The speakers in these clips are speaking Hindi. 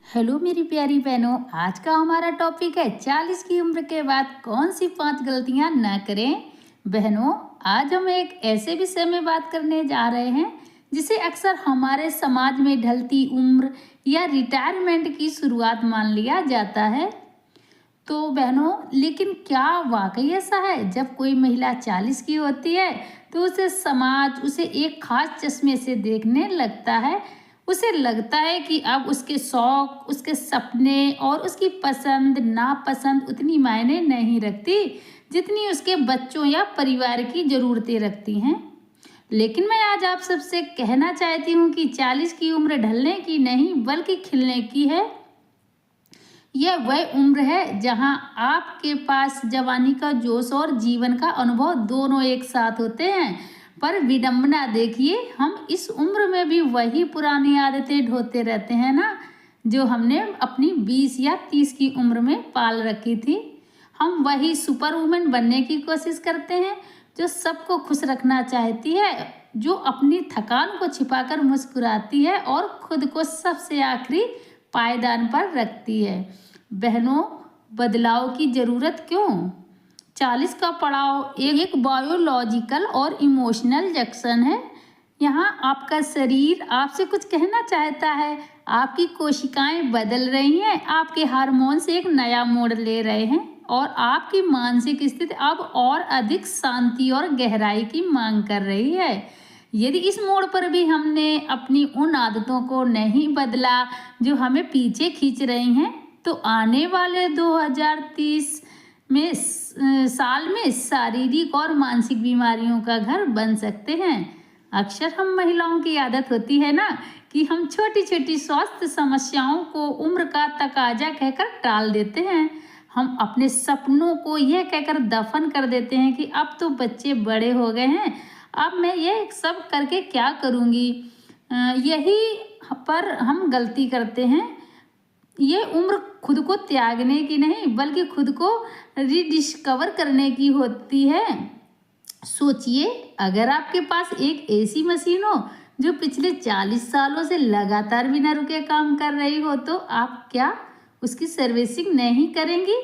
हेलो मेरी प्यारी बहनों, आज का हमारा टॉपिक है 40 की उम्र के बाद कौन सी 5 गलतियां ना करें। बहनों, आज हम एक ऐसे विषय में बात करने जा रहे हैं जिसे अक्सर हमारे समाज में ढलती उम्र या रिटायरमेंट की शुरुआत मान लिया जाता है। तो बहनों, लेकिन क्या वाकई ऐसा है? जब कोई महिला 40 की होती है तो उसे समाज उसे एक खास चश्मे से देखने लगता है। उसे लगता है कि अब उसके शौक, उसके सपने और उसकी पसंद नापसंद उतनी मायने नहीं रखती जितनी उसके बच्चों या परिवार की ज़रूरतें रखती हैं। लेकिन मैं आज आप सबसे कहना चाहती हूँ कि 40 की उम्र ढलने की नहीं बल्कि खिलने की है। यह वह उम्र है जहां आपके पास जवानी का जोश और जीवन का अनुभव दोनों एक साथ होते हैं। पर विडंबना देखिए, हम इस उम्र में भी वही पुरानी आदतें ढोते रहते हैं ना, जो हमने अपनी 20 या 30 की उम्र में पाल रखी थी। हम वही सुपर वुमेन बनने की कोशिश करते हैं जो सबको खुश रखना चाहती है, जो अपनी थकान को छिपाकर मुस्कुराती है और खुद को सबसे आखिरी पायदान पर रखती है। बहनों, बदलाव की जरूरत क्यों? 40 का पड़ाव एक बायोलॉजिकल और इमोशनल जंक्शन है। यहाँ आपका शरीर आपसे कुछ कहना चाहता है, आपकी कोशिकाएं बदल रही हैं, आपके हार्मोन्स एक नया मोड़ ले रहे हैं और आपकी मानसिक स्थिति अब और अधिक शांति और गहराई की मांग कर रही है। यदि इस मोड़ पर भी हमने अपनी उन आदतों को नहीं बदला जो हमें पीछे खींच रही हैं, तो आने वाले 2030 में साल में शारीरिक और मानसिक बीमारियों का घर बन सकते हैं। अक्सर हम महिलाओं की आदत होती है ना कि हम छोटी छोटी स्वास्थ्य समस्याओं को उम्र का तकाजा कहकर टाल देते हैं। हम अपने सपनों को यह कहकर दफन कर देते हैं कि अब तो बच्चे बड़े हो गए हैं, अब मैं ये सब करके क्या करूँगी। यही पर हम गलती करते हैं। ये उम्र खुद को त्यागने की नहीं बल्कि खुद को रिडिस्कवर करने की होती है। सोचिए, अगर आपके पास एक ऐसी मशीन हो जो पिछले 40 सालों से लगातार बिना रुके काम कर रही हो, तो आप क्या उसकी सर्विसिंग नहीं करेंगी?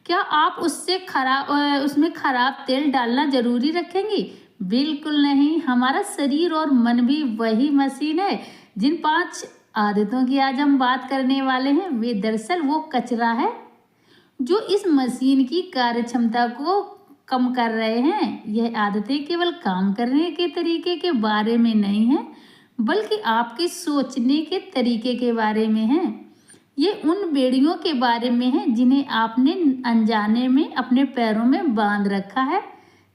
क्या आप उसमें खराब तेल डालना जरूरी रखेंगी? बिल्कुल नहीं। हमारा शरीर और मन भी वही मशीन है। जिन 5 आदतों की आज हम बात करने वाले हैं, वे दरअसल वो कचरा है जो इस मशीन की कार्यक्षमता को कम कर रहे हैं। यह आदतें केवल काम करने के तरीके के बारे में नहीं है, बल्कि आपके सोचने के तरीके के बारे में है। ये उन बेड़ियों के बारे में है जिन्हें आपने अनजाने में अपने पैरों में बांध रखा है।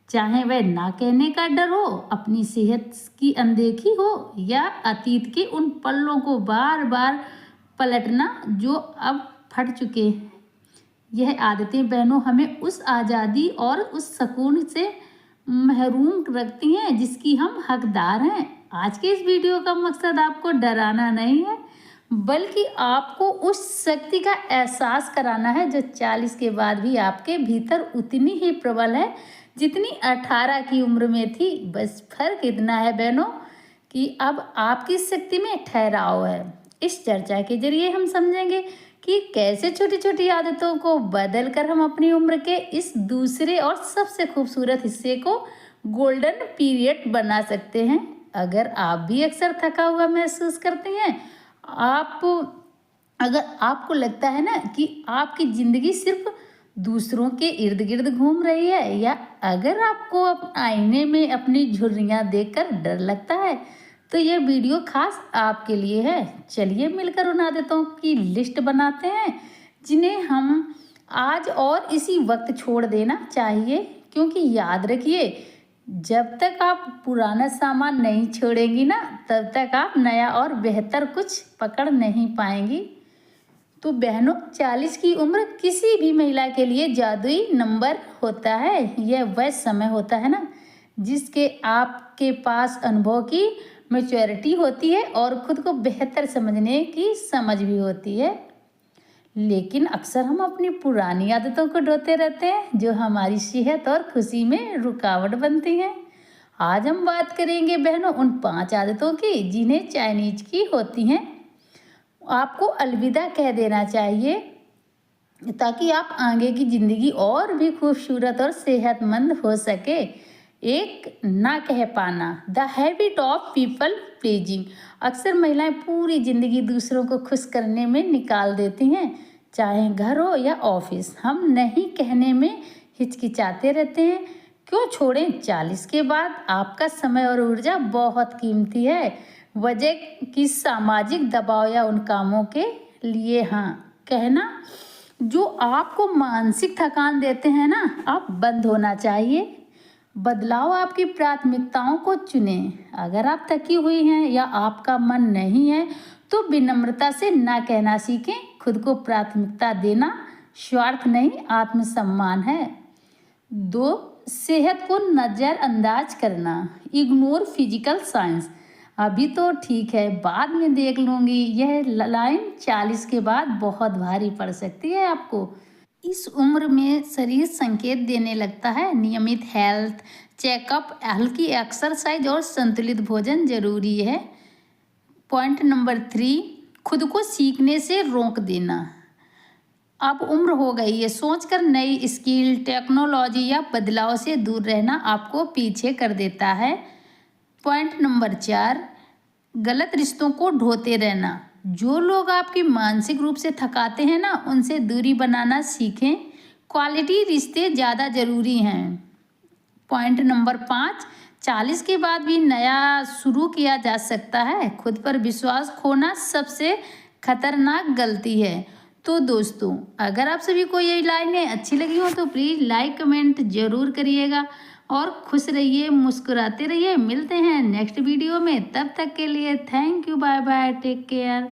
चाहे वह ना कहने का डर हो, अपनी सेहत की अनदेखी हो या अतीत के उन पलों को बार बार पलटना जो अब फट चुके हैं। यह आदतें बहनों हमें उस आज़ादी और उस सुकून से महरूम रखती हैं जिसकी हम हकदार हैं। आज के इस वीडियो का मकसद आपको डराना नहीं है, बल्कि आपको उस शक्ति का एहसास कराना है जो 40 के बाद भी आपके भीतर उतनी ही प्रबल है जितनी 18 की उम्र में थी। बस फर्क इतना है बहनों कि अब आपकी शक्ति में ठहराव है। इस चर्चा के जरिए हम समझेंगे कि कैसे छोटी छोटी आदतों को बदल कर हम अपनी उम्र के इस दूसरे और सबसे खूबसूरत हिस्से को गोल्डन पीरियड बना सकते हैं। अगर आप भी अक्सर थका हुआ महसूस करते हैं, अगर आपको लगता है ना कि आपकी ज़िंदगी सिर्फ दूसरों के इर्द गिर्द घूम रही है, या अगर आपको आईने में अपनी झुर्रियाँ देखकर डर लगता है, तो यह वीडियो खास आपके लिए है। चलिए मिलकर उन आदतों की लिस्ट बनाते हैं जिन्हें हम आज और इसी वक्त छोड़ देना चाहिए। क्योंकि याद रखिए, जब तक आप पुराना सामान नहीं छोड़ेंगी ना, तब तक आप नया और बेहतर कुछ पकड़ नहीं पाएंगी। तो बहनों, 40 की उम्र किसी भी महिला के लिए जादुई नंबर होता है। यह वह समय होता है ना जिसके आपके पास अनुभव की मैच्योरिटी होती है और खुद को बेहतर समझने की समझ भी होती है। लेकिन अक्सर हम अपनी पुरानी आदतों को ढोते रहते हैं जो हमारी सेहत और खुशी में रुकावट बनती हैं। आज हम बात करेंगे बहनों उन 5 आदतों की जिन्हें चाइनीज की होती हैं। आपको अलविदा कह देना चाहिए ताकि आप आगे की ज़िंदगी और भी खूबसूरत और सेहतमंद हो सके। एक ना कह पाना, the habit of people pleasing. अक्सर महिलाएं पूरी ज़िंदगी दूसरों को खुश करने में निकाल देती हैं, चाहे घर हो या ऑफिस। हम नहीं कहने में हिचकिचाते रहते हैं। क्यों छोड़ें? 40 के बाद आपका समय और ऊर्जा बहुत कीमती है। वजह कि सामाजिक दबाव या उन कामों के लिए हाँ कहना जो आपको मानसिक थकान देते हैं ना, अब बंद होना चाहिए। बदलाव आपकी प्राथमिकताओं को चुनें। अगर आप थकी हुई हैं या आपका मन नहीं है तो विनम्रता से ना कहना सीखें। खुद को प्राथमिकता देना स्वार्थ नहीं, आत्मसम्मान है। 2, सेहत को नज़रअंदाज करना, इग्नोर फिजिकल साइंस। अभी तो ठीक है, बाद में देख लूँगी, यह लाइन 40 के बाद बहुत भारी पड़ सकती है आपको। इस उम्र में शरीर संकेत देने लगता है। नियमित हेल्थ चेकअप, हल्की एक्सरसाइज और संतुलित भोजन जरूरी है। पॉइंट नंबर 3, खुद को सीखने से रोक देना। अब उम्र हो गई है, सोचकर नई स्किल, टेक्नोलॉजी या बदलाव से दूर रहना आपको पीछे कर देता है। पॉइंट नंबर 4, गलत रिश्तों को ढोते रहना। जो लोग आपकी मानसिक रूप से थकाते हैं ना, उनसे दूरी बनाना सीखें। क्वालिटी रिश्ते ज़्यादा ज़रूरी हैं। पॉइंट नंबर 5, 40 के बाद भी नया शुरू किया जा सकता है। खुद पर विश्वास खोना सबसे खतरनाक गलती है। तो दोस्तों, अगर आप सभी को ये लाइनें अच्छी लगी हो तो प्लीज़ लाइक कमेंट ज़रूर करिएगा और खुश रहिए, मुस्कुराते रहिए। मिलते हैं नेक्स्ट वीडियो में, तब तक के लिए thank you, bye bye, take care.